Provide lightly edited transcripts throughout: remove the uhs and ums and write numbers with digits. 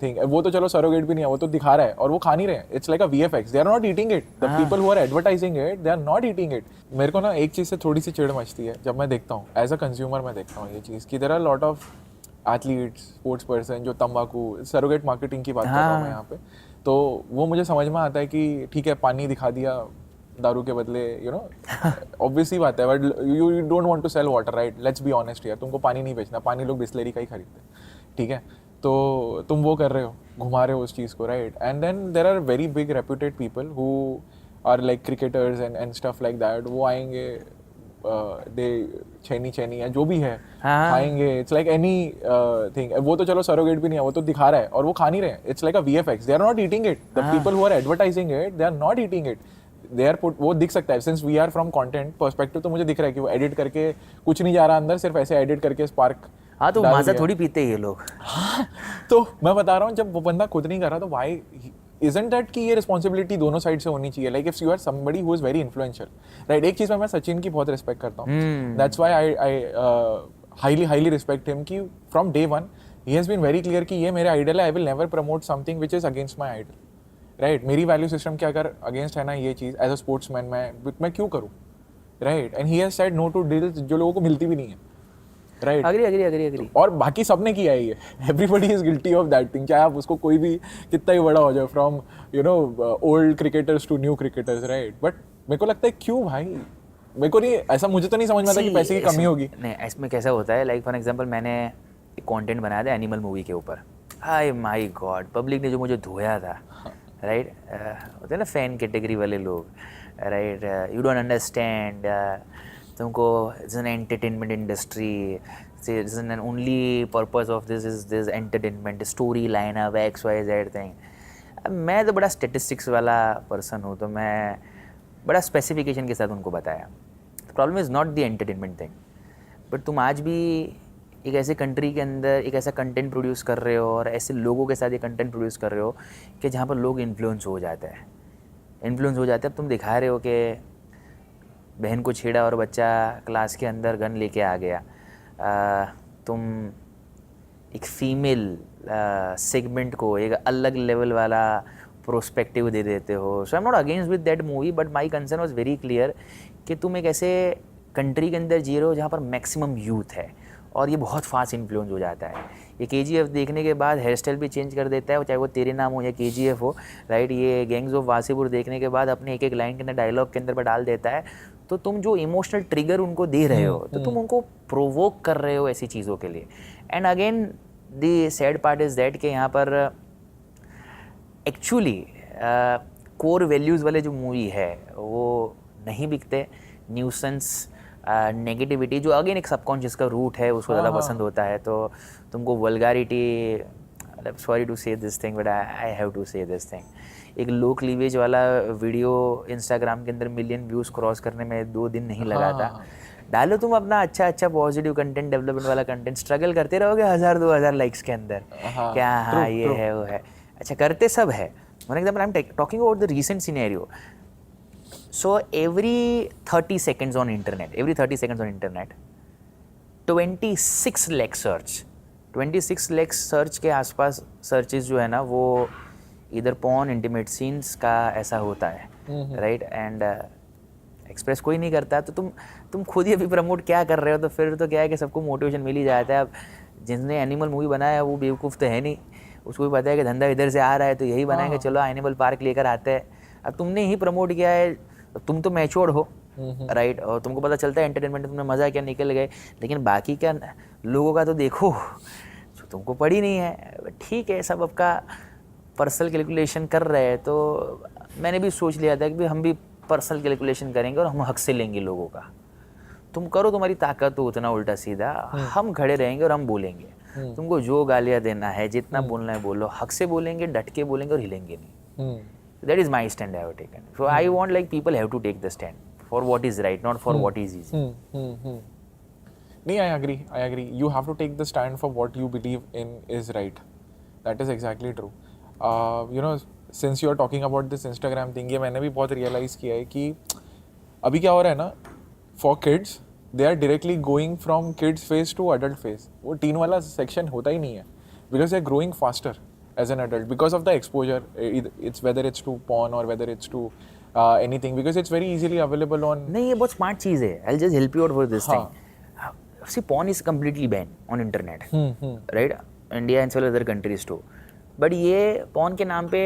Thing वो तो चलो सरोगेट भी नहीं है, वो तो दिखा रहा है और वो खा नहीं रहे हैं. It's like a VFX. They are not eating it. The people who are advertising it they are not eating it. मेरे को ना एक चीज़ से थोड़ी सी चिढ़ मचती है जब मैं देखता हूँ एज अ कंज्यूमर. मैं देखता हूँ ये चीज़ कि there are lot of athletes, sports person जो तंबाकू, सरोगेट मार्केटिंग की बात कर रहा हूँ मैं यहाँ पे. तो वो मुझे समझ में आता है कि ठीक है पानी दिखा दिया दारू के बदले, यू नो ऑब्वियसली बात है. But you don't want to sell water, right? Let's be honest यार. तुमको पानी नहीं बेचना, पानी लोग बिस्लेरी का ही खरीदते हैं, ठीक है? तो तुम वो कर रहे हो, घुमा रहे हो उस चीज़ को, right? And then there are very big reputed people who are like cricketers and stuff like that. वो आएंगे, दे छेनी या जो भी है खाएंगे. It's like anything. वो तो चलो सरोगेट भी नहीं है, वो तो दिखा रहा है और वो खा नहीं रहे हैं. It's like a VFX. They are not eating it. The people who are advertising it they are not eating it. They are put, वो दिख सकता है since we are from content perspective. तो मुझे दिख रहा है कि वो एडिट करके कुछ नहीं जा रहा अंदर, सिर्फ ऐसे एडिट करके स्पार्क. हाँ तो माजा थोड़ी पीते हैं ये लोग. तो मैं बता रहा हूँ जब वो बंदा खुद नहीं कर रहा तो व्हाई isn't that कि ये रिस्पॉन्सिबिलिटी दोनों साइड से होनी चाहिए. Like if you are somebody who is very influential, right? एक चीज में मैं सचिन की बहुत रिस्पेक्ट करता हूँ. That's why I highly respect him कि from day one he has been very clear कि ये मेरे आइडल है. I will never promote something which is against my idol, right? मेरी वैल्यू सिस्टम के अगर अगेंस्ट है ना ये चीज़, एज अ स्पोर्ट्समैन मैं क्यों करूँ, right? And he has said no to deals जो लोगों को मिलती भी नहीं है, राइट? अग्री. और बाकी सबने किया है ये. Everybody is guilty of that thing. चाहे आप उसको कोई भी कितना ही बड़ा हो जाए, from you know old cricketers to new cricketers, right? But मेरे को लगता है क्यों भाई, मेरे को नहीं ऐसा, मुझे तो नहीं समझ में आता कि पैसे की कमी होगी. नहीं, इसमें कैसा होता है, लाइक फॉर एग्जांपल मैंने एक कंटेंट बनाया था एनिमल मूवी के ऊपर. हाय माय गॉड, पब्लिक ने जो मुझे धोया था, राइट? होते हैं ना फैन कैटेगरी वाले लोग, राइट? यू डोंट अंडरस्टैंड, तुमको it's an entertainment industry, it's an only purpose of this is this entertainment story line up XYZ thing. मैं तो बड़ा स्टेटिस्टिक्स वाला पर्सन हूँ, तो मैं बड़ा स्पेसिफिकेशन के साथ उनको बताया. Problem is not the entertainment thing, but तुम आज भी एक ऐसे कंट्री के अंदर एक ऐसा कंटेंट प्रोड्यूस कर रहे हो और ऐसे लोगों के साथ ये कंटेंट प्रोड्यूस कर रहे हो कि जहाँ पर लोग इन्फ्लुएंस हो जाते हैं. अब तुम दिखा रहे हो कि बहन को छेड़ा और बच्चा क्लास के अंदर गन लेके आ गया. तुम एक फीमेल सेगमेंट को एक अलग लेवल वाला प्रोस्पेक्टिव दे देते हो. So I am not against with that movie, but my concern was very clear कि तुम एक ऐसे कंट्री के अंदर जी रहे हो जहाँ पर मैक्सिमम यूथ है और ये बहुत फास्ट इन्फ्लुएंस हो जाता है. ये KGF देखने के बाद हेयर स्टाइल भी चेंज कर देता है, चाहे वो तेरे नाम हो या KGF हो, राइट? ये गैंग्स ऑफ वासेपुर देखने के बाद अपने एक लाइन के अंदर डायलॉग के अंदर पर डाल देता है. तो तुम जो इमोशनल ट्रिगर उनको दे रहे हो, तो तुम उनको प्रोवोक कर रहे हो ऐसी चीज़ों के लिए. And again the sad part is that कि यहाँ पर एक्चुअली कोर वैल्यूज़ वाले जो मूवी है वो नहीं बिकते. न्यूसेंस, नेगेटिविटी जो अगेन एक सबकॉन्शियस का रूट है उसको ज़्यादा पसंद होता है. तो तुमको vulgarity, sorry to say this thing but I have to say this thing, एक लो क्लीवेज वाला वीडियो इंस्टाग्राम के अंदर मिलियन व्यूज़ क्रॉस करने में 2 दिन नहीं लगा था. डालो तुम अपना अच्छा पॉजिटिव कंटेंट, डेवलपमेंट वाला कंटेंट, स्ट्रगल करते रहोगे 1000-2000 लाइक्स के अंदर. क्या हाँ ये है वो है, अच्छा करते सब है. For example I am talking about the recent scenario. So every 30 seconds on internet, 26 lakh search, 26 lakh search के आसपास सर्चेस जो है ना वो इधर पॉर्न, इंटीमेट सीन्स का ऐसा होता है, राइट? एंड एक्सप्रेस कोई नहीं करता. तो तुम खुद ही अभी प्रमोट क्या कर रहे हो? तो फिर तो क्या है कि सबको मोटिवेशन मिल ही जाता है. अब जिसने एनिमल मूवी बनाया वो बेवकूफ़ तो है नहीं, उसको भी पता है कि धंधा इधर से आ रहा है तो यही बनाएंगे, चलो एनिमल पार्क लेकर आते हैं. अब तुमने ही प्रमोट किया है, तुम तो मैच्योर्ड हो, राइट? और तुमको पता चलता है एंटरटेनमेंट, तुमने मज़ा क्या निकल गए. लेकिन बाकी क्या लोगों का तो देखो जो तुमको पड़ी नहीं है. ठीक है, सब आपका पर्सनल कैलकुलेशन कर रहे हैं. तो मैंने भी सोच लिया था कि हम भी पर्सनल कैलकुलेशन करेंगे और हम हक से लेंगे लोगों का. तुम करो, तुम्हारी ताकत हो उतना उल्टा सीधा, हम खड़े रहेंगे और हम बोलेंगे. तुमको जो गालियाँ देना है, जितना बोलना है बोलो, हक से बोलेंगे, डट के बोलेंगे और हिलेंगे नहीं. That is my stand I have taken. So I want like people have to take the stand for what is right, not for what is easy. Nee, I agree. You have to take the stand for what you believe in is right. That is exactly true. You know, since you are talking about this Instagram thing, ये मैंने भी बहुत realize किया है कि अभी क्या हो रहा है ना, for kids, they are directly going from kids phase to adult phase. वो teen वाला section होता ही नहीं है because they are growing faster. as an adult because of the exposure. It's whether it's to porn or whether it's to anything, because it's very easily available on. नहीं, ये बहुत smart चीज़ है. I'll just help you out with this thing. See, porn is completely banned on internet, right? India and several other countries too. But ये porn के नाम पे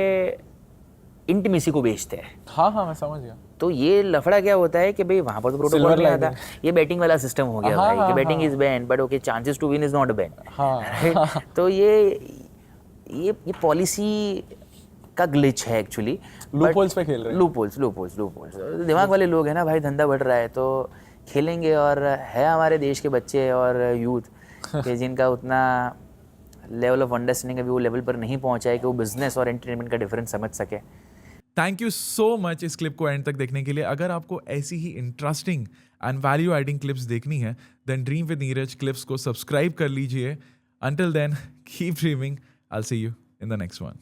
intimacy को बेचते हैं. हाँ मैं समझ गया. तो ये लफड़ा क्या होता है कि भाई वहाँ पर तो प्रोटोकॉल नहीं आता, ये बैटिंग वाला सिस्टम हो गया भाई कि betting is ban but okay chances to win is not ban. तो ये पॉलिसी का ग्लिच है एक्चुअली. लूपहोल्स पे खेल रहे हैं. लूपहोल्स दिमाग वाले लोग हैं ना भाई, धंधा बढ़ रहा है तो खेलेंगे. और है हमारे देश के बच्चे और यूथ कि जिनका उतना लेवल ऑफ अंडरस्टैंडिंग अभी वो लेवल पर नहीं पहुंचा है कि वो बिजनेस और एंटरटेनमेंट का डिफरेंस समझ सके. थैंक यू सो मच इस क्लिप को एंड तक देखने के लिए. अगर आपको ऐसी ही interesting and value adding clips देखनी है then dream with Neeraj clips को सब्सक्राइब कर लीजिए. Until then keep dreaming. I will see you in the next one.